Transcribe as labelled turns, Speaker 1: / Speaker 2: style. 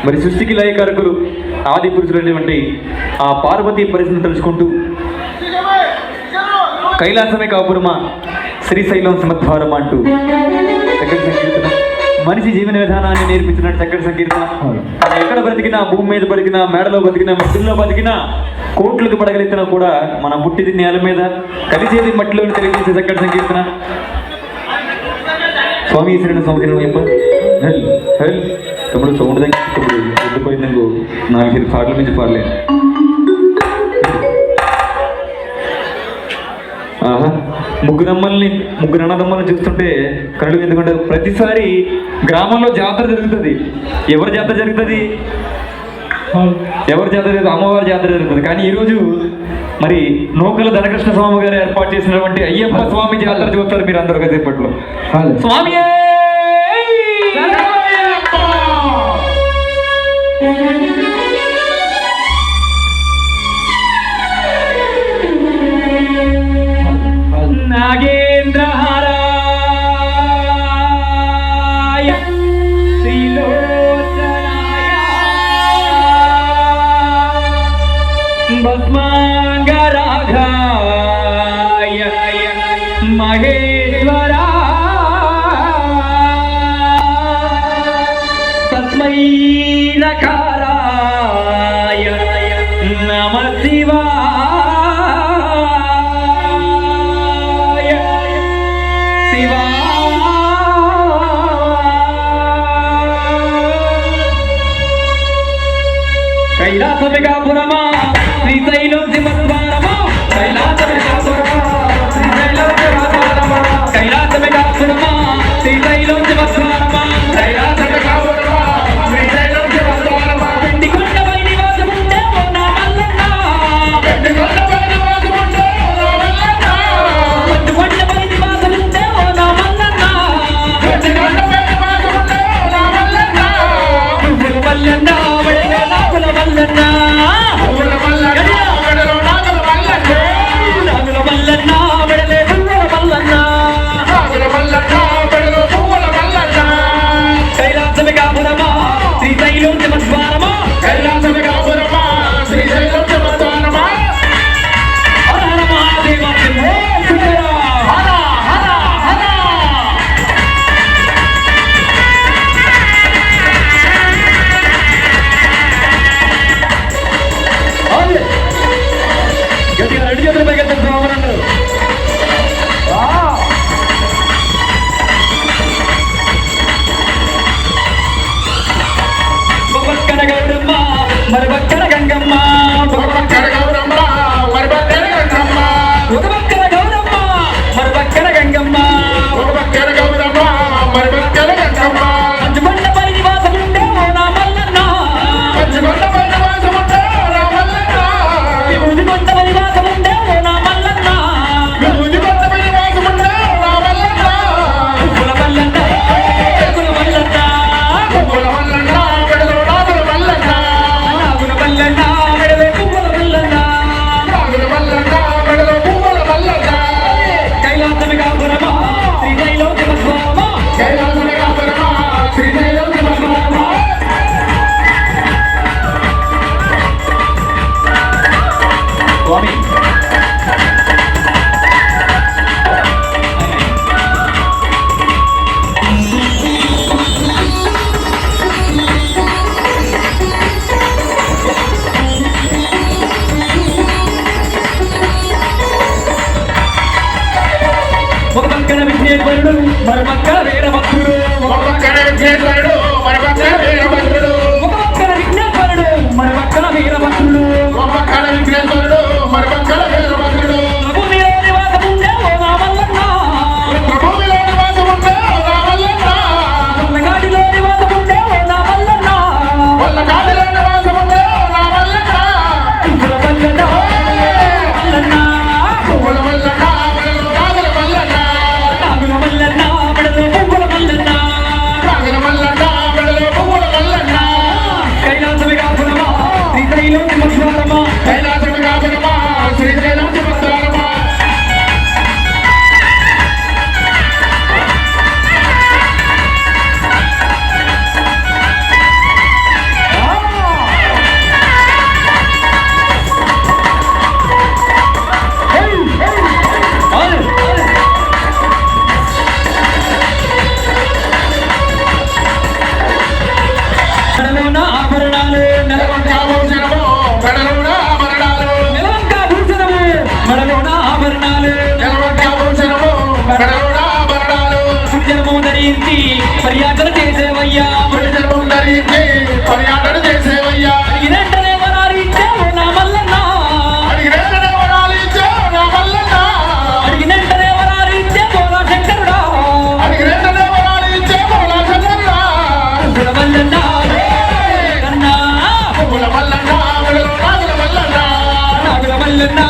Speaker 1: మరి సృష్టికి లయకారకులు ఆది పురుషులైనటువంటి ఆ పార్వతీ పరిస్థితిని తెలుసుకుంటూ కైలాసమే కాపురమా శ్రీశైలం సమద్వారం అంటూ చక్కటి సంకీర్తన, మనిషి జీవన విధానాన్ని నేర్పించినట్టు చక్కటి సంకీర్తన. ఎక్కడ బతికినా, భూమి మీద బతికినా, మేడలో బతికినా, మట్టిలో బతికినా, కోట్లకు పడగలెత్తినా కూడా మన పుట్టిది నేల మీద, కలిసేది మట్టిలోని తెలియజేసే చక్కటి సంకీర్తన. స్వామి ఈశ్వరుని సంవత్సరం చెప్ప హెల్ హెల్ తమ్ముడు సౌండ్ దగ్గర తమ్ముడు ఎండిపోయిందంగు నాకు పాటల నుంచి పాడలేదు. ముగ్గురు అన్నదమ్మల్ని చూస్తుంటే కళ్ళు ఎందుకంటే ప్రతిసారి గ్రామంలో జాతర జరుగుతుంది. ఎవరి జాతర జరుగుతుంది? అమ్మవారి జాతర జరుగుతుంది. కానీ ఈరోజు మరి నూకల ధనకృష్ణ స్వామి గారు ఏర్పాటు చేసినటువంటి అయ్యప్ప స్వామి జాతర చూస్తారు మీరు అందరూ కాసేపట్లో. స్వామి నాగేంద్రహారాయ శ్రీలోచనాయ భస్మాంగరాఘాయ మహేశ్వరా తస్మై నకారాయ నమః శివాయ. కైలాసమికాపురమా శ్రీశైలం సింహద్వారమా, కైలాసమికాపురమా శ్రీశైలం సింహద్వారమా, కైలాసమికాపురమా శ్రీశైలం సింహద్వారమా, కైలాసమికాపురమా శ్రీశైలం సింహద్వారమా. వెండి కొండపై నివాసముండే ఓ నా మల్లన్న, వెండి కొండపై నివాసముండే ఓ నా మల్లన్న, వెండి కొండపై నివాసముండే ఓ నా మల్లన్న, వెండి కొండపై నివాసముండే ఓ నా మల్లన్న. మల్లన్న మల్లన్న
Speaker 2: మెడలోన ఆభరణాలు
Speaker 1: పుణ్యము ధరించి పర్యాటన చేసేవయ్యా
Speaker 2: పుణ్యము ధరించి పర్యాటన చేసేవయ్యా
Speaker 1: అడిగినట్టనే వరాలు ఇచ్చావు నా మల్లన్న
Speaker 2: అడిగినట్టనే వరాలు ఇచ్చావు నా మల్లన్న
Speaker 1: అడిగినట్టనే వరాలు ఇచ్చావు నా శంకరుడా
Speaker 2: అడిగినట్టనే వరాలు ఇచ్చావు నా శంకరుడా
Speaker 1: పుల మల్లన్న కన్నా
Speaker 2: పుల మల్లన్న నాగుల మల్లన్న
Speaker 1: నాగుల మల్లన్న